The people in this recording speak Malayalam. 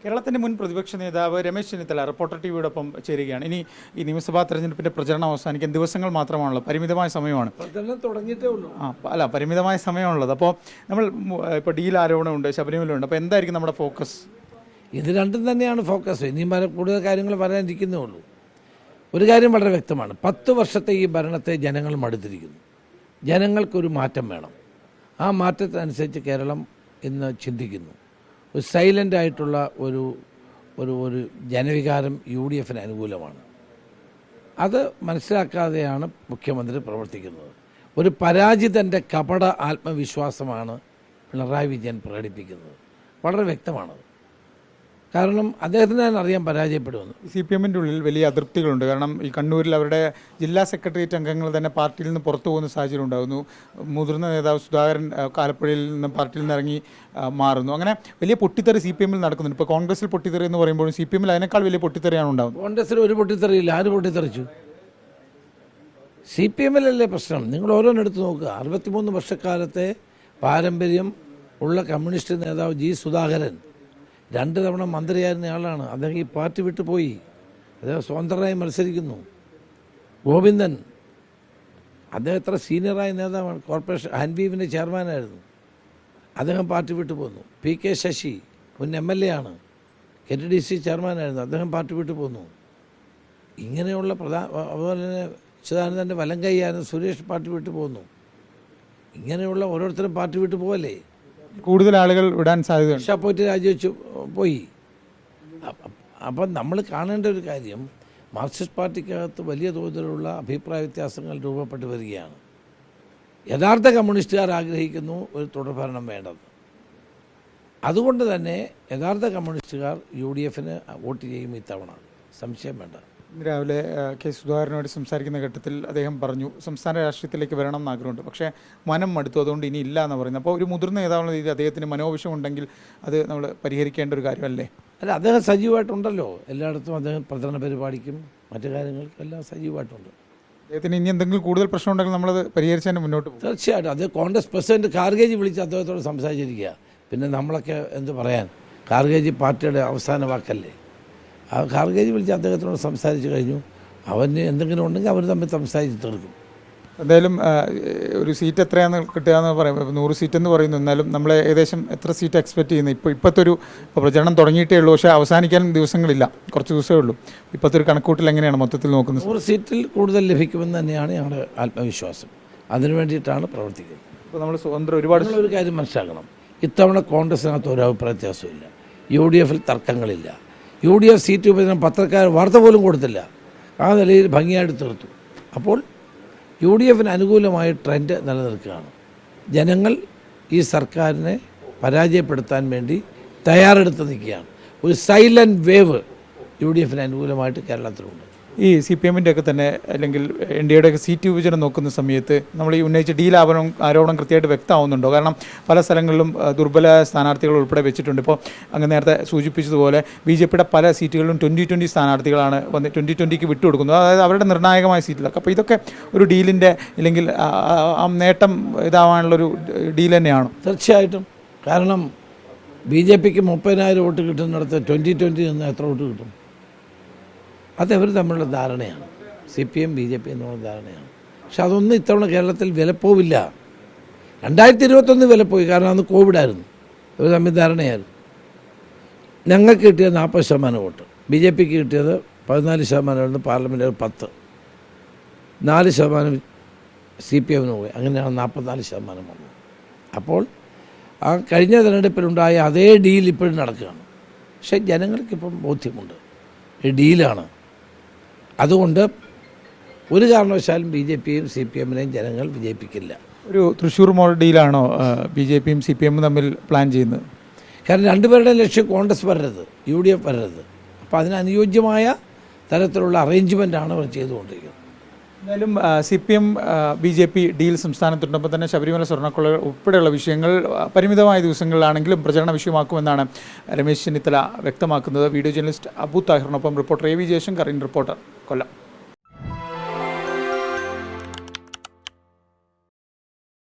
കേരളത്തിൻ്റെ മുൻ പ്രതിപക്ഷ നേതാവ് രമേശ് ചെന്നിത്തല റിപ്പോർട്ടർ ടിവിയോടൊപ്പം ചേരുകയാണ്. ഇനി ഈ നിയമസഭാ തെരഞ്ഞെടുപ്പിൻ്റെ പ്രചരണം അവസാനിക്കാൻ ദിവസങ്ങൾ മാത്രമാണല്ലോ, പരിമിതമായ സമയമാണ്. പ്രചരണം തുടങ്ങിയിട്ടേ ഉള്ളൂ. പരിമിതമായ സമയമാണുള്ളത്. അപ്പോൾ നമ്മൾ ഇപ്പോൾ ഡീൽ ആരോപണമുണ്ട്, ശബരിമലയുണ്ട്. അപ്പോൾ എന്തായിരിക്കും നമ്മുടെ ഫോക്കസ്? ഇത് രണ്ടും തന്നെയാണ് ഫോക്കസ്. ഇനിയും കൂടുതൽ കാര്യങ്ങൾ പറയാനിരിക്കുന്നേ ഉള്ളൂ. ഒരു കാര്യം വളരെ വ്യക്തമാണ്, 10 വർഷത്തെ ഈ ഭരണത്തെ ജനങ്ങൾ മടുത്തിരിക്കുന്നു. ജനങ്ങൾക്കൊരു മാറ്റം വേണം. ആ മാറ്റത്തിനനുസരിച്ച് കേരളം ഇന്ന് ചിന്തിക്കുന്നു. ഒരു സൈലൻ്റ് ആയിട്ടുള്ള ഒരു ജനവികാരം UDFന് അനുകൂലമാണ്. അത് മനസ്സിലാക്കാതെയാണ് മുഖ്യമന്ത്രി പ്രവർത്തിക്കുന്നത്. ഒരു പരാജിതൻ്റെ കപട ആത്മവിശ്വാസമാണ് പിണറായി വിജയൻ പ്രകടിപ്പിക്കുന്നത്. വളരെ വ്യക്തമാണത്. കാരണം അദ്ദേഹത്തിന് തന്നെ അറിയാൻ പരാജയപ്പെടുമെന്ന്. CPMൻ്റെ ഉള്ളിൽ വലിയ അതൃപ്തികളുണ്ട്. കാരണം ഈ കണ്ണൂരിൽ അവരുടെ ജില്ലാ സെക്രട്ടേറിയറ്റ് അംഗങ്ങൾ തന്നെ പാർട്ടിയിൽ നിന്ന് പുറത്തു പോകുന്ന സാഹചര്യം ഉണ്ടാകുന്നു. മുതിർന്ന നേതാവ് സുധാകരൻ ആലപ്പുഴയിൽ നിന്ന് പാർട്ടിയിൽ നിന്ന് ഇറങ്ങി മാറുന്നു. അങ്ങനെ വലിയ പൊട്ടിത്തെറി CPMൽ നടക്കുന്നുണ്ട്. ഇപ്പോൾ കോൺഗ്രസിൽ പൊട്ടിത്തെറി എന്ന് പറയുമ്പോഴും CPMൽ അതിനേക്കാൾ വലിയ പൊട്ടിത്തെറിയാണ് ഉണ്ടാകുന്നത്. കോൺഗ്രസിൽ ഒരു പൊട്ടിത്തെറിയില്ല. ആര് പൊട്ടിത്തെറിച്ചു? CPMലല്ലേ പ്രശ്നം. നിങ്ങൾ ഓരോന്നെടുത്ത് നോക്കുക. 63 വർഷക്കാലത്തെ പാരമ്പര്യം ഉള്ള കമ്മ്യൂണിസ്റ്റ് നേതാവ് G. സുധാകരൻ 2 തവണ മന്ത്രിയായിരുന്ന ആളാണ്. അദ്ദേഹം ഈ പാർട്ടി വിട്ടു പോയി. അദ്ദേഹം സ്വതന്ത്രനായി മത്സരിക്കുന്നു. ഗോവിന്ദൻ, അദ്ദേഹം എത്ര സീനിയറായ നേതാവാണ്. കോർപ്പറേഷൻ ഹാൻവീവിൻ്റെ ചെയർമാനായിരുന്നു. അദ്ദേഹം പാർട്ടി വിട്ടു പോന്നു. PK ശശി മുൻ MLA ആണ്, KTDC ചെയർമാനായിരുന്നു. അദ്ദേഹം പാർട്ടി വിട്ടു പോന്നു. ഇങ്ങനെയുള്ള അതുപോലെ തന്നെ ചിദാനന്ദൻ്റെ വലം കൈയായിരുന്നു സുരേഷ്, പാർട്ടി വിട്ടു പോന്നു. ഇങ്ങനെയുള്ള ഓരോരുത്തരും പാർട്ടി വിട്ടു പോകല്ലേ. കൂടുതൽ ആളുകൾ വിടാൻ സാധ്യത. ഷാ പോയിട്ട് രാജിവെച്ച് പോയി. അപ്പം നമ്മൾ കാണേണ്ട ഒരു കാര്യം, മാർക്സിസ്റ്റ് പാർട്ടിക്കകത്ത് വലിയ തോതിലുള്ള അഭിപ്രായ വ്യത്യാസങ്ങൾ രൂപപ്പെട്ടു വരികയാണ്. യഥാർത്ഥ കമ്മ്യൂണിസ്റ്റുകാർ ആഗ്രഹിക്കുന്നു ഒരു തുടർഭരണം വേണ്ടത്. അതുകൊണ്ട് തന്നെ യഥാർത്ഥ കമ്മ്യൂണിസ്റ്റുകാർ UDFന് വോട്ട് ചെയ്യും ഇത്തവണ, സംശയം വേണ്ട. രാവിലെ K. സുധാകരനോട് സംസാരിക്കുന്ന ഘട്ടത്തിൽ അദ്ദേഹം പറഞ്ഞു സംസ്ഥാന രാഷ്ട്രീയത്തിലേക്ക് വരണം എന്ന് ആഗ്രഹമുണ്ട്, പക്ഷേ മനം മടുത്തു, അതുകൊണ്ട് ഇനി ഇല്ല എന്ന് പറയുന്നത്. അപ്പോൾ ഒരു മുതിർന്ന നേതാവെന്ന രീതിയിൽ അദ്ദേഹത്തിന് മനോവിഷം ഉണ്ടെങ്കിൽ അത് നമ്മൾ പരിഹരിക്കേണ്ട ഒരു കാര്യമല്ലേ? അല്ല, അദ്ദേഹം സജീവമായിട്ടുണ്ടല്ലോ. എല്ലായിടത്തും അദ്ദേഹം പ്രചരണ പരിപാടിക്കും മറ്റു കാര്യങ്ങൾക്കും എല്ലാം സജീവമായിട്ടുണ്ട്. അദ്ദേഹത്തിന് ഇനി എന്തെങ്കിലും കൂടുതൽ പ്രശ്നം ഉണ്ടെങ്കിൽ നമ്മളത് പരിഹരിച്ചതിന് മുന്നോട്ട് പോകും. തീർച്ചയായിട്ടും. അത് കോൺഗ്രസ് പ്രസിഡന്റ് ഖാർഗേജി വിളിച്ച് അദ്ദേഹത്തോട് സംസാരിച്ചിരിക്കുക. പിന്നെ നമ്മളൊക്കെ എന്ത് പറയാൻ? ഖാർഗേജി പാർട്ടിയുടെ അവസാന വാക്കല്ലേ. ആ ഖാർഗേജി വിളിച്ച് അദ്ദേഹത്തിനോട് സംസാരിച്ച് കഴിഞ്ഞു. അവന് എന്തെങ്കിലും ഉണ്ടെങ്കിൽ അവർ തമ്മിൽ സംസാരിച്ച് തീർക്കും. എന്തായാലും ഒരു സീറ്റ് എത്രയാണെന്ന് കിട്ടുക എന്ന് പറയുമ്പോൾ 100 സീറ്റ് എന്ന് പറയുന്നു. എന്നാലും നമ്മൾ ഏകദേശം എത്ര സീറ്റ് എക്സ്പെക്ട് ചെയ്യുന്നത്? ഇപ്പോൾ പ്രചരണം തുടങ്ങിയിട്ടേ ഉള്ളൂ, പക്ഷേ അവസാനിക്കാൻ ദിവസങ്ങളില്ല, കുറച്ച് ദിവസമേ ഉള്ളൂ. ഇപ്പോഴത്തെ ഒരു കണക്കൂട്ടിൽ എങ്ങനെയാണ് മൊത്തത്തിൽ നോക്കുന്നത്? 100 സീറ്റിൽ കൂടുതൽ ലഭിക്കുമെന്ന് തന്നെയാണ് ഞങ്ങളുടെ ആത്മവിശ്വാസം. അതിനു വേണ്ടിയിട്ടാണ് പ്രവർത്തിക്കുന്നത്. ഇപ്പോൾ നമ്മൾ സ്വതന്ത്രം ഒരുപാട് ഒരു കാര്യം മനസ്സിലാക്കണം, ഇത്തവണ കോൺഗ്രസിനകത്ത് ഒരു അഭിപ്രായ വ്യത്യാസമില്ല. UDFൽ തർക്കങ്ങളില്ല. UDF സീറ്റ് വിഭജനം പത്രക്കാർ വാർത്ത പോലും കൊടുത്തില്ല. ആ നിലയിൽ ഭംഗിയായിട്ട് തീർത്തു. അപ്പോൾ UDFന് അനുകൂലമായ ട്രെൻഡ് നിലനിൽക്കുകയാണ്. ജനങ്ങൾ ഈ സർക്കാരിനെ പരാജയപ്പെടുത്താൻ വേണ്ടി തയ്യാറെടുത്ത് നിൽക്കുകയാണ്. ഒരു സൈലൻറ്റ് വേവ് UDFന് അനുകൂലമായിട്ട് കേരളത്തിലുണ്ട്. ഈ CPMൻ്റെ ഒക്കെ തന്നെ അല്ലെങ്കിൽ NDAയുടെ ഒക്കെ സീറ്റ് വിഭജനം നോക്കുന്ന സമയത്ത് നമ്മൾ ഈ ഉന്നയിച്ച ഡീൽ ആരോപണം കൃത്യമായിട്ട് വ്യക്തമാവുന്നുണ്ടോ? കാരണം പല സ്ഥലങ്ങളിലും ദുർബല സ്ഥാനാർത്ഥികൾ ഉൾപ്പെടെ വെച്ചിട്ടുണ്ട്. ഇപ്പോൾ അങ്ങ് നേരത്തെ സൂചിപ്പിച്ചതുപോലെ BJPയുടെ പല സീറ്റുകളിലും 2020 സ്ഥാനാർത്ഥികളാണ് വന്ന് 2020ക്ക് വിട്ടുകൊടുക്കുന്നത്, അതായത് അവരുടെ നിർണായകമായ സീറ്റിലൊക്കെ. അപ്പോൾ ഇതൊക്കെ ഒരു ഡീലിൻ്റെ അല്ലെങ്കിൽ ആ നേട്ടം ഇതാവാനുള്ളൊരു ഡീൽ തന്നെയാണ്. തീർച്ചയായിട്ടും. കാരണം BJPക്ക് 30,000 വോട്ട് കിട്ടുന്നിടത്ത് 2020 നിന്ന് എത്ര വോട്ട് കിട്ടും? അതവർ തമ്മിലുള്ള ധാരണയാണ്. CPM BJP എന്നുള്ള ധാരണയാണ്. പക്ഷെ അതൊന്നും ഇത്തവണ കേരളത്തിൽ വിലപ്പോവില്ല. 2021 വിലപ്പോയി, കാരണം അന്ന് കോവിഡായിരുന്നു. ഇവർ തമ്മിൽ ധാരണയായിരുന്നു. ഞങ്ങൾക്ക് കിട്ടിയത് 40% വോട്ട്, BJPക്ക് കിട്ടിയത് 14% പാർലമെൻറ്റ് 10, 4% CPMന് പോയി. അങ്ങനെയാണ് 44% വന്നത്. അപ്പോൾ ആ കഴിഞ്ഞ തിരഞ്ഞെടുപ്പിലുണ്ടായ അതേ ഡീൽ ഇപ്പോഴും നടക്കുകയാണ്. പക്ഷേ ജനങ്ങൾക്കിപ്പം ബോധ്യമുണ്ട് ഈ ഡീലാണ്. അതുകൊണ്ട് ഒരു കാരണവശാലും BJPയും CPMനെയും ജനങ്ങൾ വിജയിപ്പിക്കില്ല. ഒരു തൃശ്ശൂർ മോഡൽ ഡീലാണോ BJPയും CPMും തമ്മിൽ പ്ലാൻ ചെയ്യുന്നത്? കാരണം രണ്ടുപേരുടെ ലക്ഷ്യം കോൺഗ്രസ് വരരുത്, UDF വരരുത്. അപ്പോൾ അതിനനുയോജ്യമായ തരത്തിലുള്ള അറേഞ്ച്മെൻറ്റാണ് അവർ ചെയ്തുകൊണ്ടിരിക്കുന്നത്. എന്തായാലും CPM BJP ഡീൽ സംസ്ഥാനത്തുണ്ടപ്പോൾ തന്നെ ശബരിമല സ്വർണ്ണക്കൊള്ള ഉൾപ്പെടെയുള്ള വിഷയങ്ങൾ പരിമിതമായ ദിവസങ്ങളിലാണെങ്കിലും പ്രചരണ വിഷയമാക്കുമെന്നാണ് രമേശ് ചെന്നിത്തല വ്യക്തമാക്കുന്നത്. വീഡിയോ ജേർണലിസ്റ്റ് അബു താഹിറിനൊപ്പം റിപ്പോർട്ടർ AV ജയശങ്കർ, റിപ്പോർട്ടർ, കൊല്ലം.